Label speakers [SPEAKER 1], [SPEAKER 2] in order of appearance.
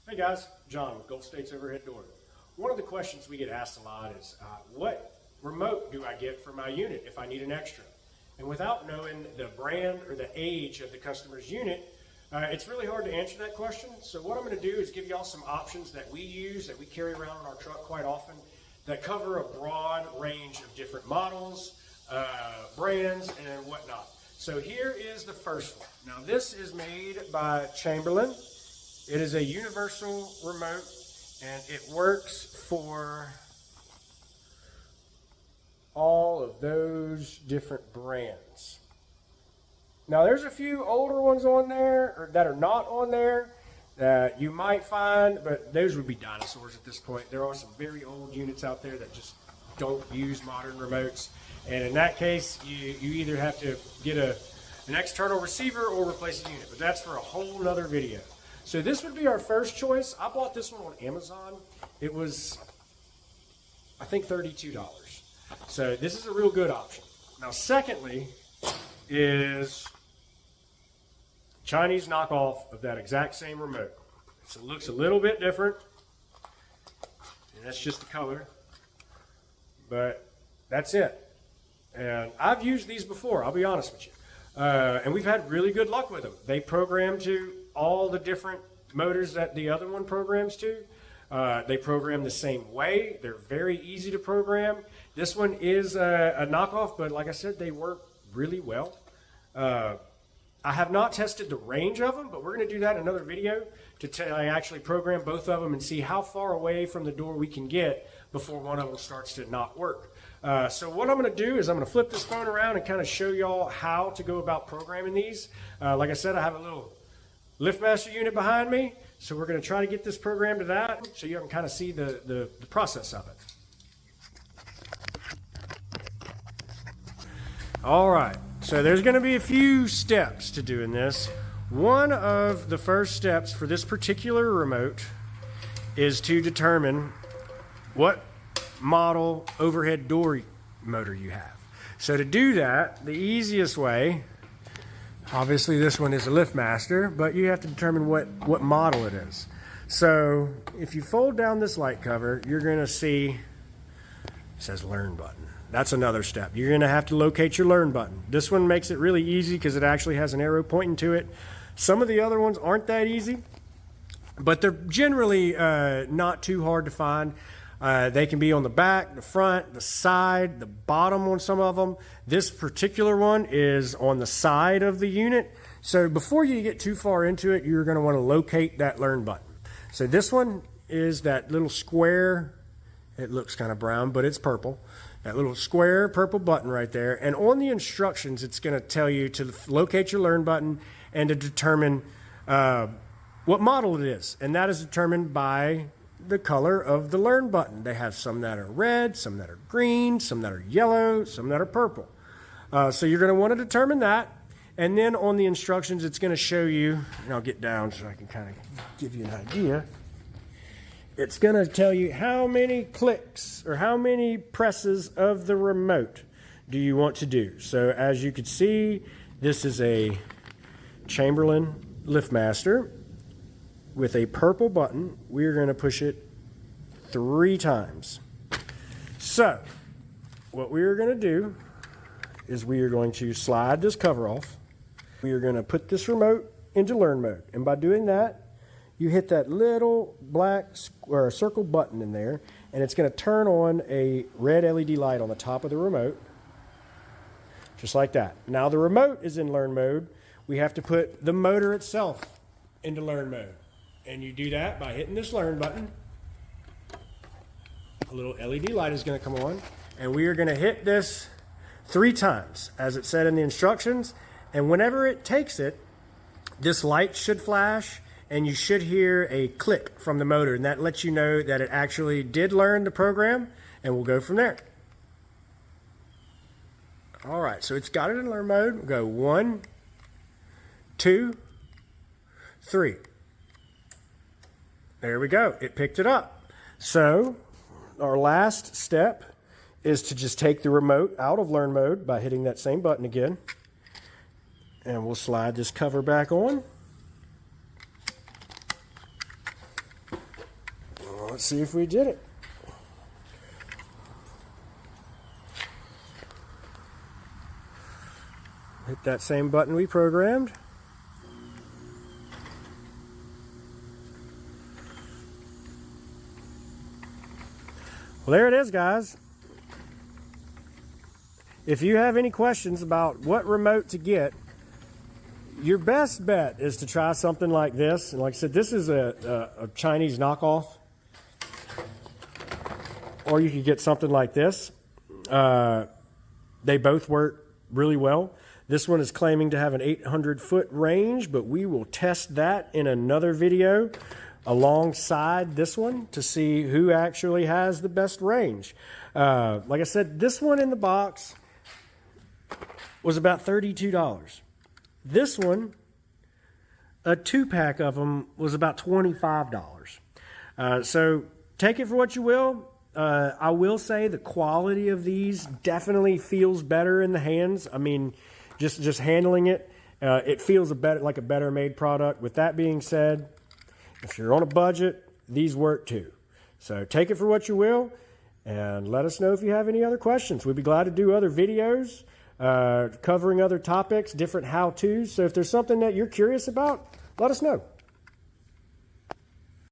[SPEAKER 1] Hey guys, John with Gulf States Overhead Door. One of the questions we get asked a lot is, what remote do I get for my unit if I need an extra? And without knowing the brand or the age of the customer's unit, it's really hard to answer that question. So what I'm going to do is give y'all some options that we use, that we carry around in our truck quite often, that cover a broad range of different models, brands, and whatnot. So here is the first one. Now this is made by Chamberlain. It is a universal remote, and it works for all of those different brands. Now there's a few older ones on there or that are not on there that you might find, but those would be dinosaurs at this point. There are some very old units out there that just don't use modern remotes, and in that case you either have to get an external receiver or replace a unit, but that's for a whole nother video. So this would be our first choice. I bought this one on Amazon. It was, I think, $32. So this is a real good option. Now secondly is Chinese knockoff of that exact same remote. So it looks a little bit different, and that's just the color, but that's it. And I've used these before, I'll be honest with you. And we've had really good luck with them. They program to all the different motors that the other one programs to. They program the same way. They're very easy to program. This one is a knockoff, but like I said, they work really well. I have not tested the range of them, but we're going to do that in another video to actually program both of them and see how far away from the door we can get before one of them starts to not work. So what I'm going to do is I'm going to flip this phone around and kind of show y'all how to go about programming these. Like I said, I have a little LiftMaster unit behind me, so we're going to try to get this programmed to that so you can kind of see the process of it. All right, so there's going to be a few steps to doing this. One of the first steps for this particular remote is to determine what model overhead door motor you have. So to do that, the easiest way, obviously this one is a LiftMaster, but you have to determine what model it is. So if you fold down this light cover, you're going to see it says learn button. That's another step. You're going to have to locate your learn button. This one makes it really easy because it actually has an arrow pointing to it. Some of the other ones aren't that easy, but they're generally not too hard to find. They can be on the back, the front, the side, the bottom on some of them. This particular one is on the side of the unit. So before you get too far into it, you're going to want to locate that learn button. So this one is that little square, it looks kind of brown, but it's purple. That little square purple button right there. And on the instructions, it's going to tell you to locate your learn button and to determine what model it is. And that is determined by the color of the learn button. They have some that are red, some that are green, some that are yellow, some that are purple. So you're going to want to determine that. And then on the instructions, it's going to show you, and I'll get down so I can kind of give you an idea. It's going to tell you how many clicks or how many presses of the remote do you want to do. So as you can see, this is a Chamberlain LiftMaster with a purple button. We're going to push it 3 times. So what we're going to do is we are going to slide this cover off. We are going to put this remote into learn mode. And by doing that, you hit that little black or circle button in there, and it's going to turn on a red LED light on the top of the remote, just like that. Now the remote is in learn mode. We have to put the motor itself into learn mode. And you do that by hitting this learn button. A little LED light is going to come on, and we are going to hit this 3 times, as it said in the instructions. And whenever it takes it, this light should flash, and you should hear a click from the motor, and that lets you know that it actually did learn the program, and we'll go from there. All right, so it's got it in learn mode. We'll go 1, 2, 3. There we go. It picked it up. So our last step is to just take the remote out of learn mode by hitting that same button again. And we'll slide this cover back on. Let's see if we did it. Hit that same button we programmed. Well, there it is, guys. If you have any questions about what remote to get, your best bet is to try something like this. And like I said, this is a Chinese knockoff. Or you could get something like this. They both work really well. This one is claiming to have an 800-foot range, but we will test that in another video alongside this one to see who actually has the best range. Like I said, this one in the box was about $32. This one, a 2-pack of them, was about $25. So take it for what you will. I will say the quality of these definitely feels better in the hands. I mean, just handling it, it feels like a better made product. With that being said, if you're on a budget, these work too. So take it for what you will, and let us know if you have any other questions. We'd be glad to do other videos covering other topics, different how-tos. So if there's something that you're curious about, let us know.